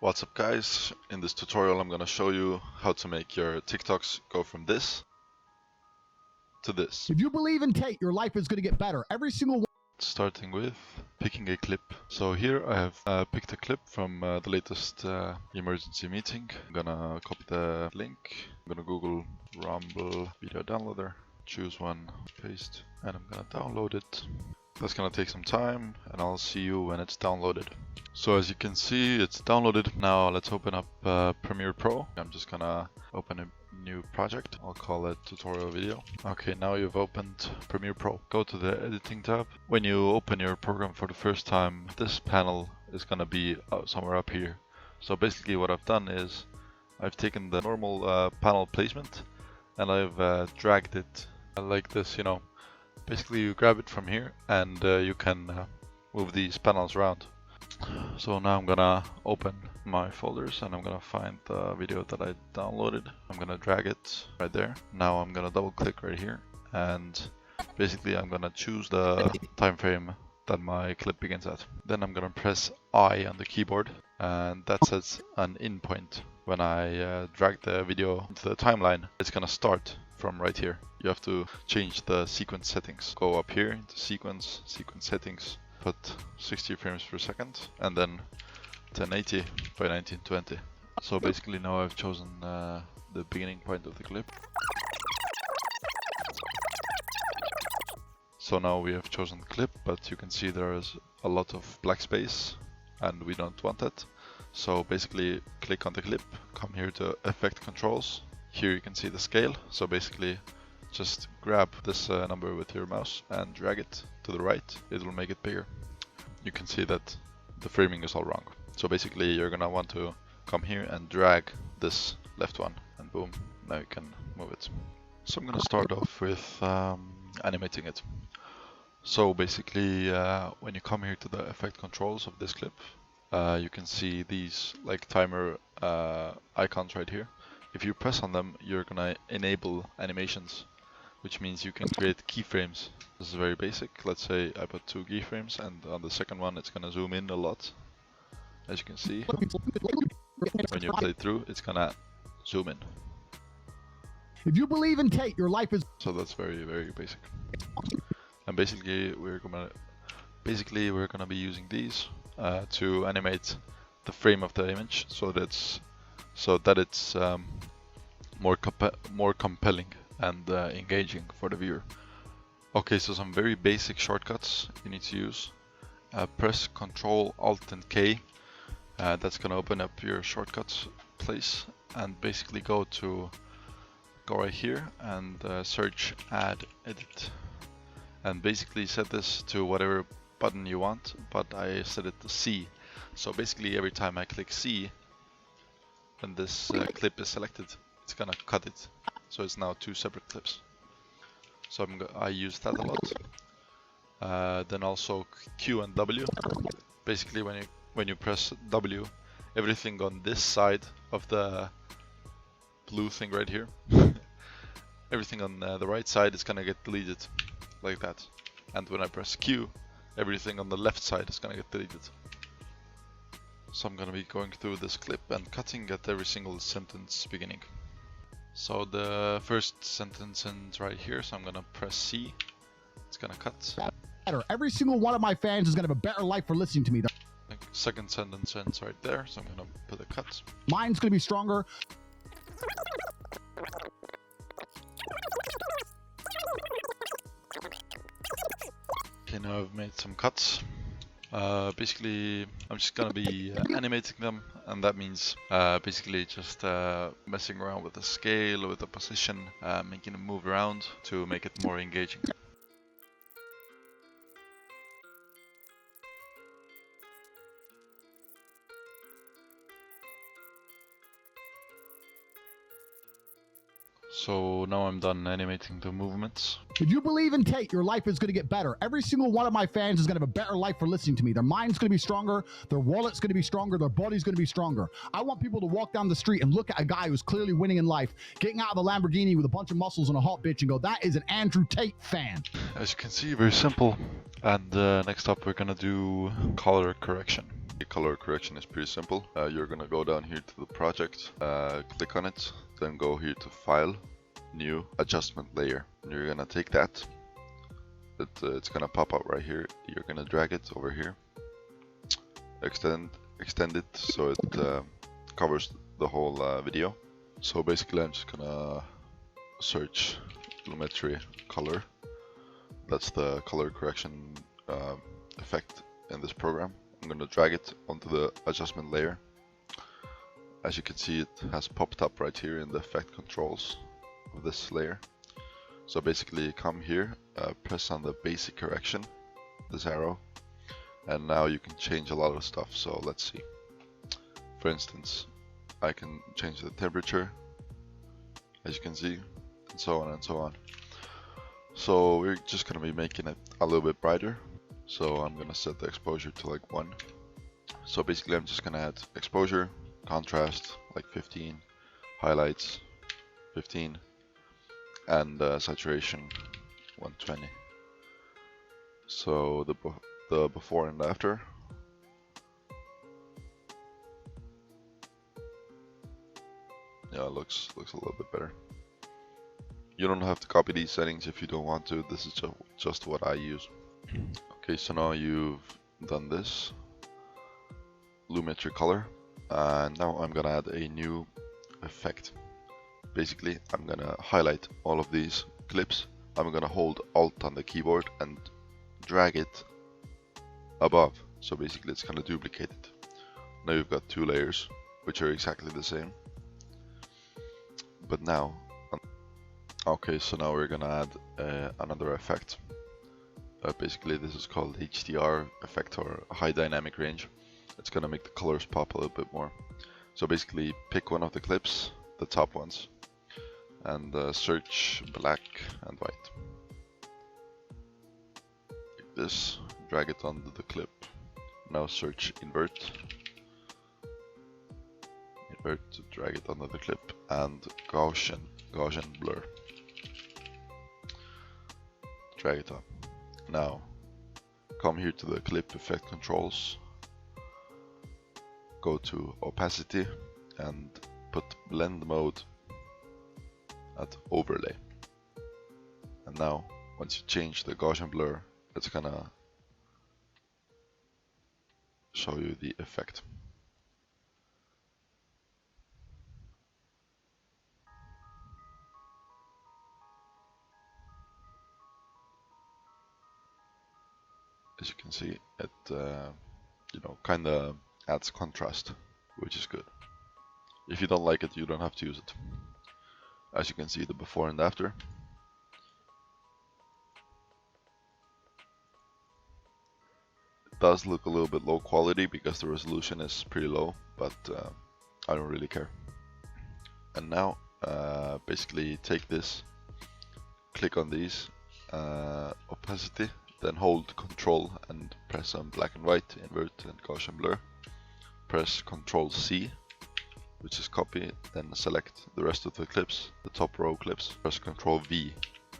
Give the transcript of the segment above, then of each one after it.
What's up guys, in this tutorial I'm gonna show you how to make your TikToks go from this to this. If you believe in Tate, your life is going to get better. Every single one. Starting with picking a clip. So here I have picked a clip from the latest emergency meeting. I'm gonna copy the link, I'm gonna Google Rumble video downloader, choose one, paste, and I'm gonna download it. That's gonna take some time and I'll see you when it's downloaded. So as you can see, it's downloaded. Now let's open up Premiere Pro. I'm just gonna open a new project. I'll call it tutorial video. Okay, now you've opened Premiere Pro. Go to the editing tab. When you open your program for the first time, this panel is gonna be somewhere up here. So basically what I've done is I've taken the normal panel placement and I've dragged it like this, you know. Basically you grab it from here and you can move these panels around. So now I'm gonna open my folders and I'm gonna find the video that I downloaded. I'm gonna drag it right there. Now I'm gonna double click right here and basically I'm gonna choose the time frame that my clip begins at. Then I'm gonna press I on the keyboard and that sets an in point. When I drag the video into the timeline, it's gonna start from right here. You have to change the sequence settings. Go up here into sequence settings, put 60 frames per second and then 1080 by 1920. So basically now I've chosen the beginning point of the clip. So now we have chosen the clip, but you can see there is a lot of black space and we don't want that. So basically click on the clip, come here to effect controls. Here you can see the scale. So basically just grab this number with your mouse and drag it to the right. It will make it bigger. You can see that the framing is all wrong. So basically you're gonna want to come here and drag this left one and boom, now you can move it. So I'm gonna start off with animating it. So basically when you come here to the effect controls of this clip, you can see these like timer icons right here. If you press on them, you're gonna enable animations, which means you can create keyframes. This is very basic. Let's say I put 2 keyframes and on the second one it's gonna zoom in a lot. As you can see, when you play through, it's gonna zoom in. If you believe in Tate, your life is. So that's very, very basic. And basically we're gonna be using these to animate the frame of the image so that it's more compelling and engaging for the viewer. Okay, so some very basic shortcuts you need to use. Press Ctrl Alt and K. That's gonna open up your shortcuts place and basically go right here and search Add Edit. And basically set this to whatever button you want, but I set it to C. So basically every time I click C, when this clip is selected, it's gonna cut it. So it's now 2 separate clips. So I use that a lot. Then also Q and W. Basically when you press W, everything on this side of the blue thing right here, everything on the right side is gonna get deleted like that. And when I press Q, everything on the left side is gonna get deleted. So I'm gonna be going through this clip and cutting at every single sentence beginning. So the first sentence ends right here, so I'm gonna press C. It's gonna cut. Better. Every single one of my fans is going to have a better life for listening to me. The second sentence ends right there, so I'm gonna put a cut. Mine's going to be stronger. Okay, now I've made some cuts. Basically, I'm just gonna be animating them, and that means basically just messing around with the scale, with the position, making them move around to make it more engaging. So now I'm done animating the movements. If you believe in Tate, your life is going to get better. Every single one of my fans is going to have a better life for listening to me. Their mind's going to be stronger. Their wallet's going to be stronger. Their body's going to be stronger. I want people to walk down the street and look at a guy who's clearly winning in life, getting out of a Lamborghini with a bunch of muscles and a hot bitch and go, that is an Andrew Tate fan. As you can see, very simple. And next up we're gonna do color correction. The color correction is pretty simple. You're gonna go down here to the project, click on it, then go here to File, New Adjustment Layer. And you're gonna take that. It's gonna pop out right here. You're gonna drag it over here, extend it so it covers the whole video. So basically, I'm just gonna search Lumetri color. That's the color correction effect in this program. I'm gonna drag it onto the adjustment layer. As you can see, it has popped up right here in the effect controls of this layer. So basically, come here, press on the basic correction, this arrow, and now you can change a lot of stuff. So let's see. For instance, I can change the temperature, as you can see, and so on and so on. So we're just gonna be making it a little bit brighter. So I'm gonna set the exposure to like 1. So basically, I'm just gonna add exposure, contrast like 15, highlights 15, and saturation 120. So the before and after. Yeah, it looks a little bit better. You don't have to copy these settings if you don't want to. This is just what I use. Okay, so now you've done this Lumetri color, and now I'm gonna add a new effect. Basically, I'm gonna highlight all of these clips. I'm gonna hold Alt on the keyboard and drag it above. So basically, it's gonna duplicate it. Now you've got 2 layers, which are exactly the same. But now, okay, so now we're gonna add another effect. Basically, this is called HDR effect, or high dynamic range. It's gonna make the colors pop a little bit more. So basically, pick one of the clips, the top ones, and search black and white. Like this, drag it onto the clip. Now search invert. Invert to drag it onto the clip, and Gaussian blur. Drag it up. Now, come here to the clip effect controls, go to opacity, and put blend mode at overlay. And now, once you change the Gaussian blur, it's gonna show you the effect. As you can see, it kind of adds contrast, which is good. If you don't like it, you don't have to use it. As you can see, the before and after. It does look a little bit low quality because the resolution is pretty low, but I don't really care. And now, basically take this, click on these, opacity, then hold Control and press on black and white, invert and Gaussian blur. Press Control C, which is copy, then select the rest of the clips, the top row clips. Press Control V,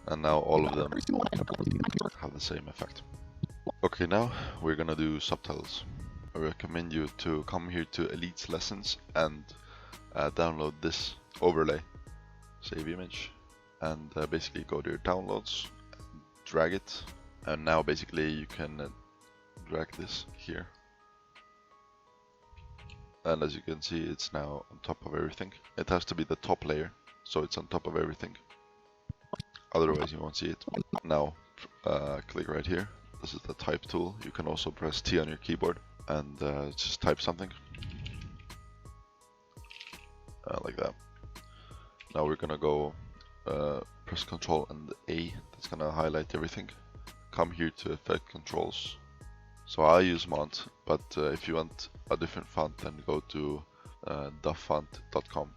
and now all of them have the same effect. Okay, now we're gonna do subtitles. I recommend you to come here to Elite's Lessons and download this overlay, save image, and basically go to your downloads, drag it. And now basically you can drag this here. And as you can see, it's now on top of everything. It has to be the top layer, so it's on top of everything. Otherwise you won't see it. Now click right here. This is the type tool. You can also press T on your keyboard and just type something. Like that. Now we're gonna go press Control and A. That's gonna highlight everything. Come here to effect controls. So I use Mont, but if you want a different font, then go to duffont.com.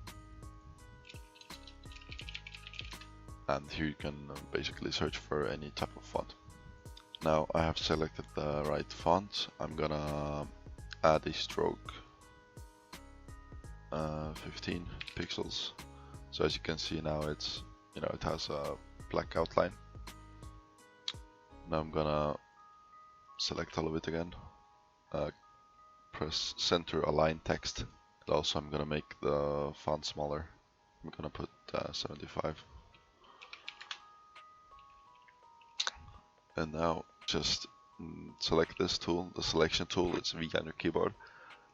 And here you can basically search for any type of font. Now I have selected the right font. I'm gonna add a stroke, 15 pixels. So as you can see now, it's it has a black outline. Now I'm gonna select all of it again, press center align text. Also, I'm gonna make the font smaller. I'm gonna put 75. And now just select this tool, the selection tool. It's V on your keyboard,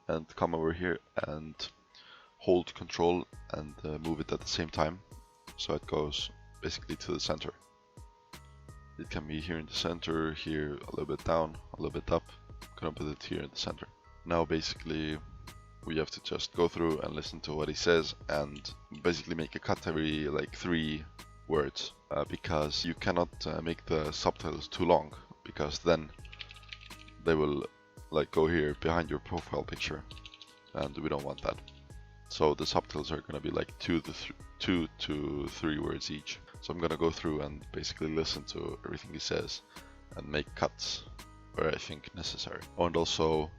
and come over here and hold Control and move it at the same time, so it goes basically to the center. It can be here in the center, here a little bit down, a little bit up. I'm gonna put it here in the center. Now basically we have to just go through and listen to what he says and basically make a cut every like 3 words, because you cannot make the subtitles too long, because then they will like go here behind your profile picture, and we don't want that. So the subtitles are gonna be like 2 to 3 words each. So I'm gonna go through and basically listen to everything he says and make cuts where I think necessary. Oh, and also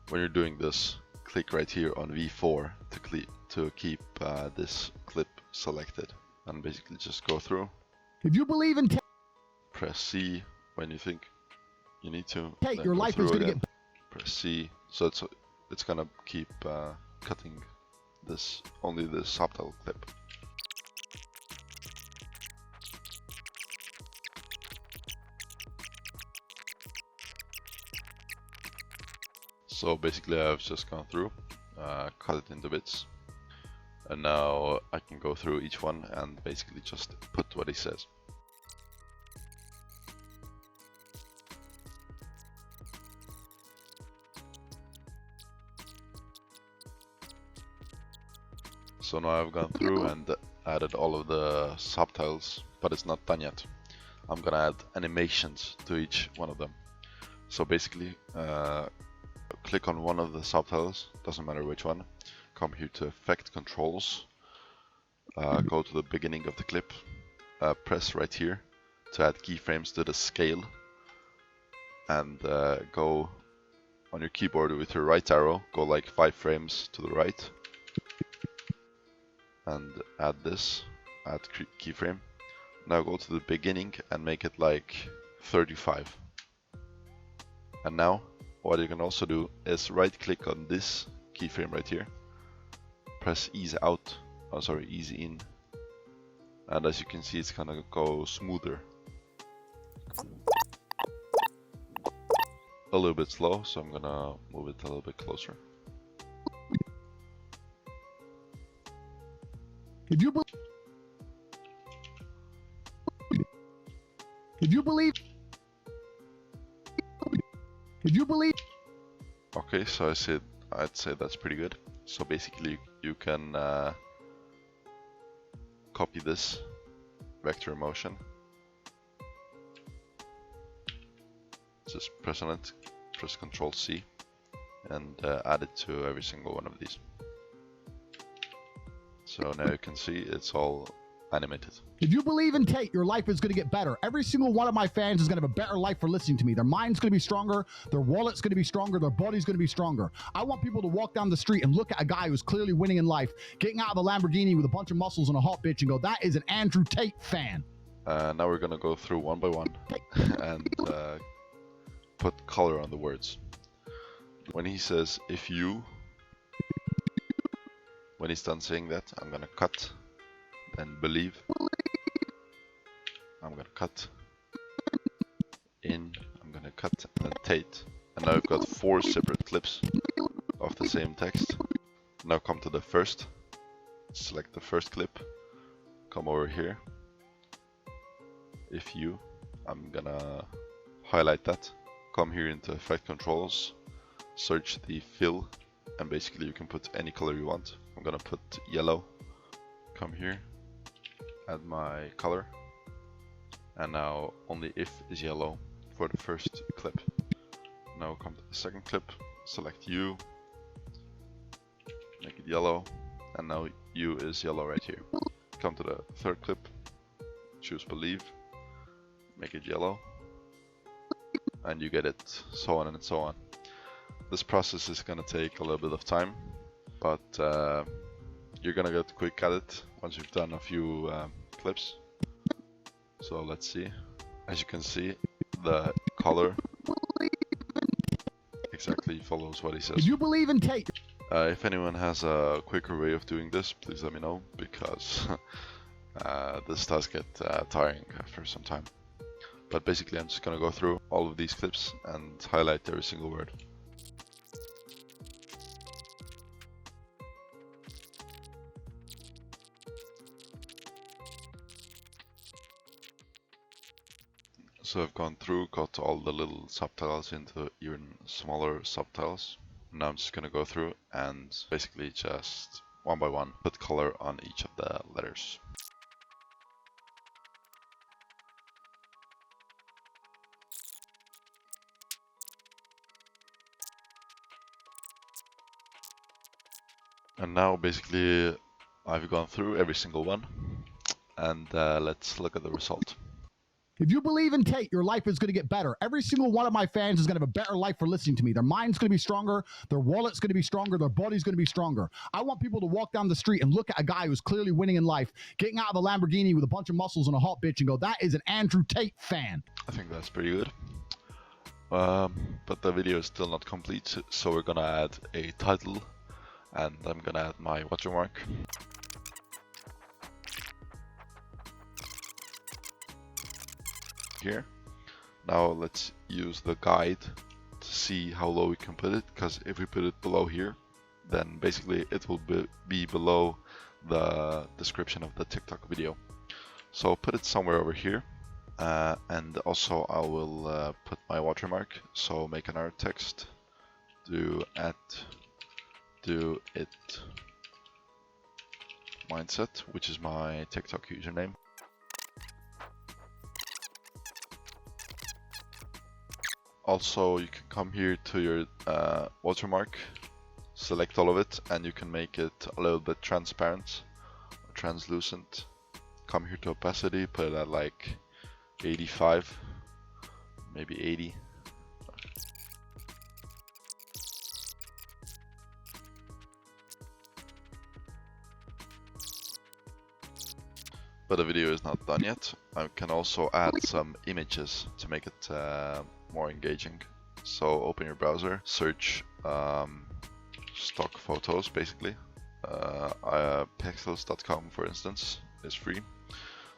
when you're doing this, click right here on V4 to keep this clip selected, and basically just go through. If you believe in Press C when you think you need to. Tate, your life is gonna get. Press C, so it's gonna keep cutting only this subtitle clip. So basically I've just gone through, cut it into bits, and now I can go through each one and basically just put what he says. So now I've gone through and added all of the subtitles, but it's not done yet. I'm gonna add animations to each one of them. So basically, click on one of the subtitles, doesn't matter which one, come here to Effect Controls, go to the beginning of the clip, press right here to add keyframes to the scale, and go on your keyboard with your right arrow, go like 5 frames to the right, and add this, add keyframe. Now go to the beginning and make it like 35. And now what you can also do is right click on this keyframe right here, press ease out, ease in, and as you can see it's gonna go smoother. A little bit slow, so I'm gonna move it a little bit closer. If you believe. Okay, so I'd say that's pretty good. So basically you can copy this vector motion, just press on it, press Ctrl C, and add it to every single one of these. So now you can see it's all animated. If you believe in Tate, your life is going to get better. Every single one of my fans is going to have a better life for listening to me. Their mind's going to be stronger, their wallet's going to be stronger, their body's going to be stronger. I want people to walk down the street and look at a guy who's clearly winning in life, getting out of the Lamborghini with a bunch of muscles and a hot bitch and go, that is an Andrew Tate fan. Now we're going to go through one by one and put color on the words. When he says, if you, when he's done saying that, I'm going to cut. Then believe, I'm gonna cut, in, I'm gonna cut, and then Tate. And now I've got 4 separate clips of the same text. Now come to the first, select the first clip, come over here. If you, I'm gonna highlight that, come here into Effect Controls, search the fill, and basically you can put any color you want. I'm gonna put yellow, come here, add my color, and now only if is yellow for the first clip. Now come to the second clip, select you, make it yellow, and now you is yellow right here. Come to the third clip, choose believe, make it yellow, and you get it, so on and so on. This process is gonna take a little bit of time, but you're gonna get quick at it once you've done a few clips. So let's see. As you can see, the color exactly follows what he If says. you believe in take. If anyone has a quicker way of doing this, please let me know, because this does get tiring after some time. But basically I'm just gonna go through all of these clips and highlight every single word. So I've gone through, got all the little subtitles into even smaller subtitles. Now I'm just gonna go through and basically just one by one put color on each of the letters. And now basically I've gone through every single one, and let's look at the result. If you believe in Tate, your life is going to get better. Every single one of my fans is going to have a better life for listening to me. Their mind's going to be stronger. Their wallet's going to be stronger. Their body's going to be stronger. I want people to walk down the street and look at a guy who's clearly winning in life, getting out of a Lamborghini with a bunch of muscles and a hot bitch and go, that is an Andrew Tate fan. I think that's pretty good. But the video is still not complete, so we're gonna add a title, and I'm gonna add my watermark. Here. Now let's use the guide to see how low we can put it, because if we put it below here, then basically it will be below the description of the TikTok video. So put it somewhere over here, and also I will put my watermark, so make another text, do it mindset, which is my TikTok username. Also, you can come here to your watermark, select all of it, and you can make it a little bit transparent or translucent. Come here to opacity, put it at like 85, maybe 80. But the video is not done yet. I can also add some images to make it more engaging. So open your browser, search stock photos basically. Pexels.com for instance is free.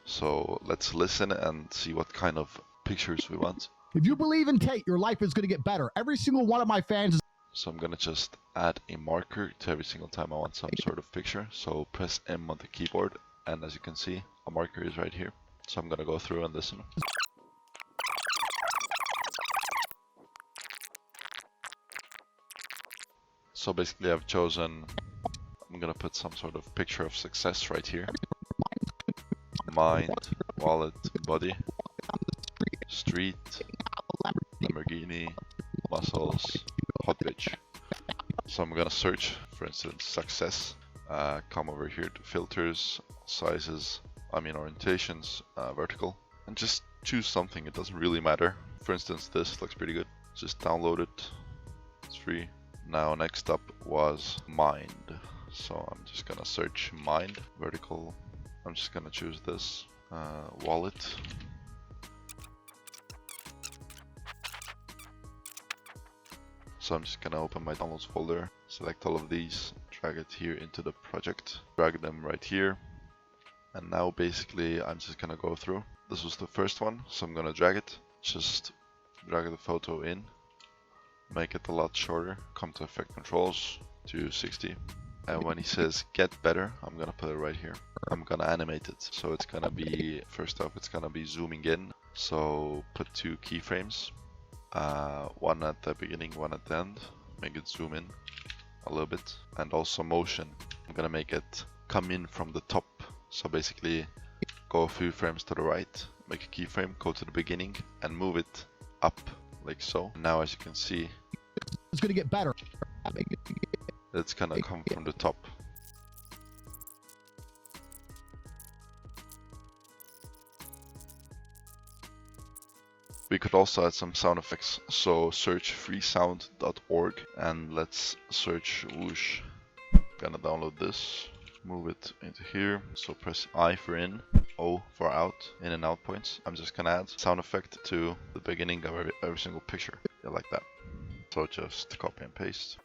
So let's listen and see what kind of pictures we want. If you believe in Tate, your life is going to get better. Every single one of my fans is... So I'm gonna just add a marker to every single time I want some sort of picture. So press M on the keyboard, and as you can see, a marker is right here. So I'm gonna go through and listen. So basically I've chosen, I'm gonna put some sort of picture of success right here. Mind, wallet, body, street, Lamborghini, muscles, hot bitch. So I'm gonna search, for instance, success. Come over here to filters, sizes, orientations, vertical, and just choose something. It doesn't really matter. For instance, this looks pretty good. Just download it. It's free. Now next up was mind. So I'm just gonna search mind, vertical. I'm just gonna choose this, wallet. So I'm just gonna open my downloads folder, select all of these, drag it here into the project, drag them right here. And now basically I'm just gonna go through. This was the first one, so I'm gonna drag it. Just drag the photo in, make it a lot shorter, come to effect controls, 260. And when he says get better, I'm gonna put it right here. I'm gonna animate it. So it's gonna be, first off, it's gonna be zooming in. So put 2 keyframes. One at the beginning, one at the end. Make it zoom in a little bit. And also motion. I'm gonna make it come in from the top. So basically go a few frames to the right, make a keyframe, go to the beginning and move it up like so. Now as you can see, it's going to get better. It's gonna come from the top. We could also add some sound effects, so search freesound.org and let's search whoosh. Gonna download this, move it into here, so press I for in, O for out, in and out points. I'm just gonna add sound effect to the beginning of every single picture, yeah, like that. So just copy and paste.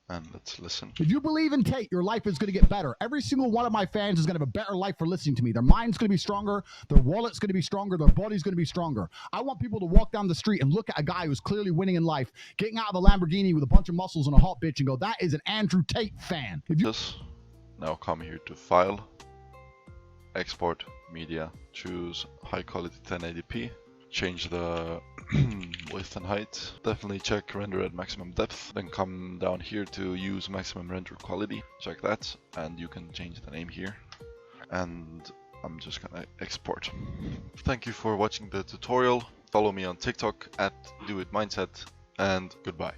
And let's listen. If you believe in Tate, your life is going to get better. Every single one of my fans is going to have a better life for listening to me. Their mind's going to be stronger. Their wallet's going to be stronger. Their body's going to be stronger. I want people to walk down the street and look at a guy who's clearly winning in life, getting out of the Lamborghini with a bunch of muscles and a hot bitch and go, that is an Andrew Tate fan. If you Now come here to File, Export, Media, choose High Quality 1080p. Change the width and height. Definitely check render at maximum depth. Then come down here to use maximum render quality. Check that, and you can change the name here. And I'm just gonna export. Thank you for watching the tutorial. Follow me on TikTok at DoItMindset, and goodbye.